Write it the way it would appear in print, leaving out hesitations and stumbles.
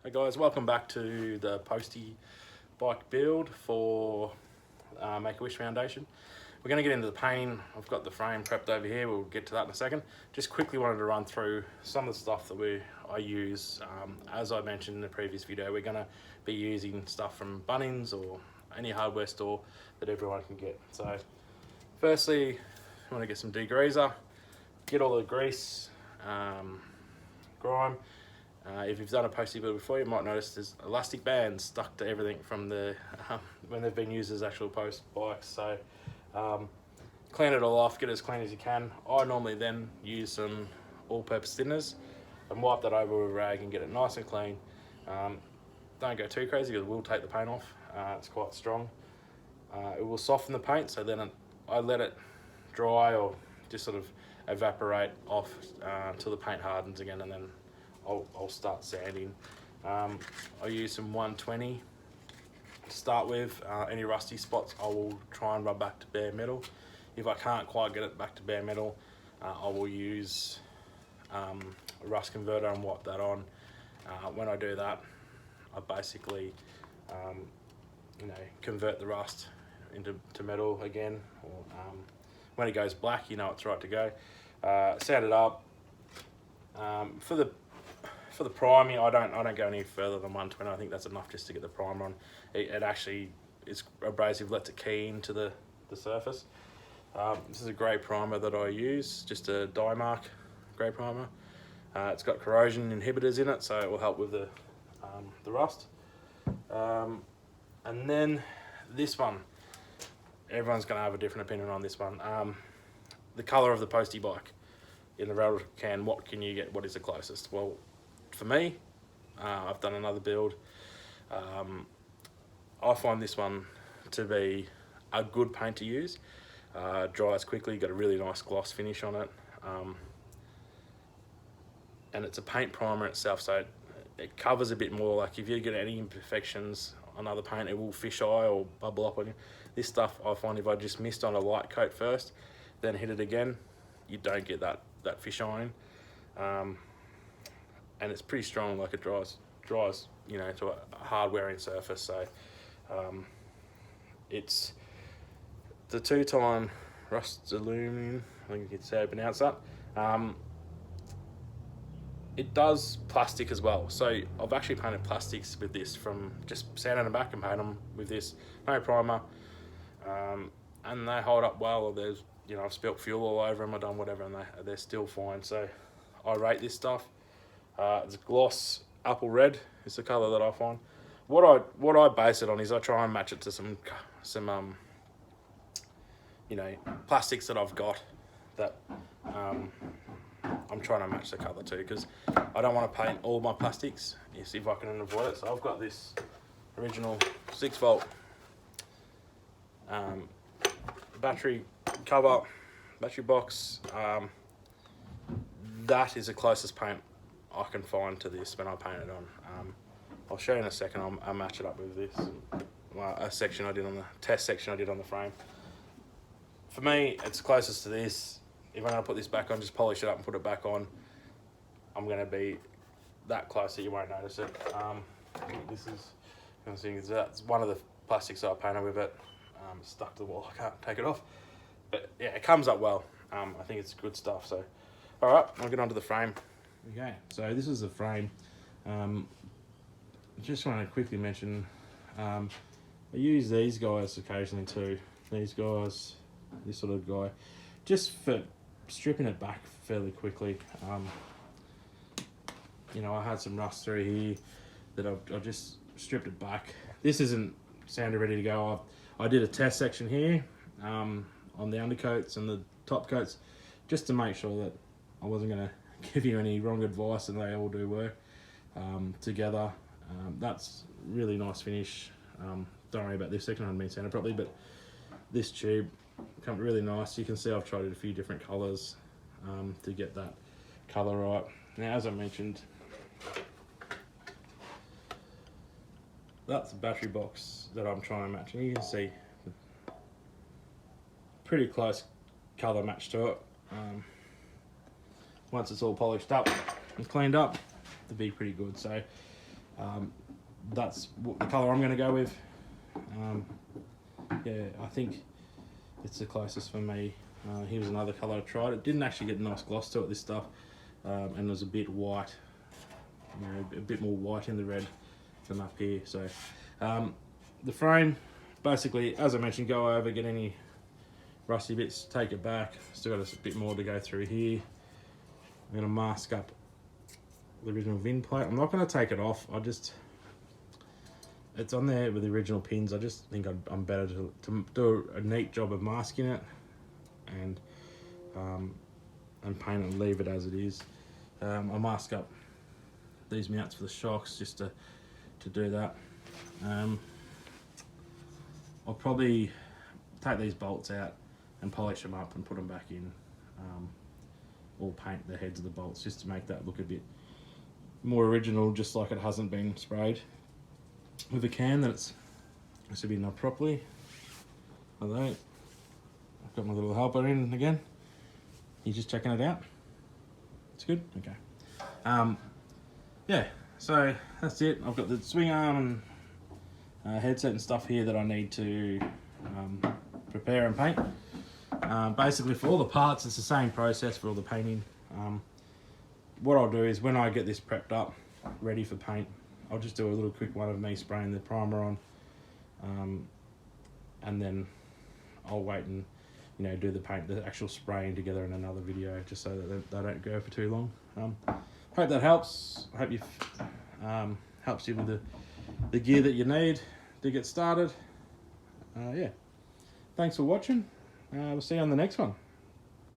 Hey guys, welcome back to the Postie bike build for Make-A-Wish Foundation. We're going to get into the painting. I've got the frame prepped over here, we'll get to that in a second. Just quickly wanted to run through some of the stuff that I use. As I mentioned in the previous video, we're going to be using stuff from Bunnings or any hardware store that everyone can get. So firstly, you want to get some degreaser, get all the grease, grime. If you've done a Postie build before, you might notice there's elastic bands stuck to everything from the when they've been used as actual post bikes. So clean it all off, get it as clean as you can. I normally then use some all-purpose thinners and wipe that over with a rag and get it nice and clean. Don't go too crazy because it will take the paint off. It's quite strong. It will soften the paint, so then I let it dry or just sort of evaporate off until the paint hardens again, and then I'll start sanding. I use some 120 to start with. Any rusty spots I will try and rub back to bare metal. If I can't quite get it back to bare metal, I will use a rust converter and wipe that on. When I do that, I basically convert the rust into metal again. Or, when it goes black, you know it's right to go. Sand it up. For the priming, I don't go any further than 120. I think that's enough just to get the primer on. It actually is abrasive, lets it key into the surface. This is a grey primer that I use, just a Dymark grey primer. It's got corrosion inhibitors in it, so it will help with the rust. And then this one, everyone's going to have a different opinion on this one. The colour of the Postie bike in the rail can, what can you get? What is the closest? Well, for me, I've done another build. I find this one to be a good paint to use. Dries quickly, got a really nice gloss finish on it. And it's a paint primer itself, so it covers a bit more. Like if you get any imperfections on other paint, it will fisheye or bubble up on you. This stuff, I find if I just mist on a light coat first, then hit it again, you don't get that fisheyeing. And it's pretty strong, like it dries, to a hard wearing surface. So it's the 2-time rust aluminum, I think you could say I pronounce that. It does plastic as well. So I've actually painted plastics with this, from just sanding them back and paint them with this, no primer. And they hold up well. There's, I've spilt fuel all over them, I've done whatever, and they're still fine. So I rate this stuff. It's gloss apple red is the colour that I find. What I base it on is I try and match it to some plastics that I've got that I'm trying to match the colour to, because I don't want to paint all my plastics if I can avoid it. So I've got this original 6-volt battery cover, battery box. That is the closest paint I can find to this when I paint it on. I'll show you in a second. I'll match it up with this. A section I did on the test section I did on the frame. For me, it's closest to this. If I'm going to put this back on, just polish it up and put it back on, I'm going to be that close that you won't notice it. This is that's one of the plastics that I painted with it. It's stuck to the wall, I can't take it off. But yeah, it comes up well. I think it's good stuff. So, all right, I'll get onto the frame. Okay, so this is the frame. Just want to quickly mention, I use these guys occasionally too. These guys, this sort of guy, just for stripping it back fairly quickly. I had some rust through here that I just stripped it back. This isn't sanded ready to go. I did a test section here on the undercoats and the top coats, just to make sure that I wasn't going to give you any wrong advice, and they all do work together. That's really nice finish. Don't worry about this section, I haven't been sanded properly, but this tube comes really nice. You can see I've tried it a few different colours to get that colour right. Now, as I mentioned, that's the battery box that I'm trying to match, and you can see pretty close colour match to it. Once it's all polished up and cleaned up, it'll be pretty good. So That's the colour I'm going to go with. Yeah, I think it's the closest for me. Here's another colour I tried. It didn't actually get a nice gloss to it, this stuff, and it was a bit white, you know, a bit more white in the red than up here. So the frame, basically, as I mentioned, go over, get any rusty bits, take it back. Still got a bit more to go through here. I'm going to mask up the original VIN plate. I'm not going to take it off. It's on there with the original pins. I just think I'm better to do a neat job of masking it and paint it and leave it as it is. I mask up these mounts for the shocks just to do that. I'll probably take these bolts out and polish them up and put them back in, or paint the heads of the bolts just to make that look a bit more original, just like it hasn't been sprayed with a can that it's to be done properly. Although I've got my little helper in again. He's just checking it out. It's good. Okay. Yeah. So that's it. I've got the swing arm and headset and stuff here that I need to prepare and paint. Basically, for all the parts, it's the same process for all the painting. What I'll do is when I get this prepped up, ready for paint, I'll just do a little quick one of me spraying the primer on, and then I'll wait and, you know, do the actual spraying together in another video, just so that they don't go for too long. Hope that helps. I hope you helps you with the gear that you need to get started. Yeah, thanks for watching. We'll see you on the next one.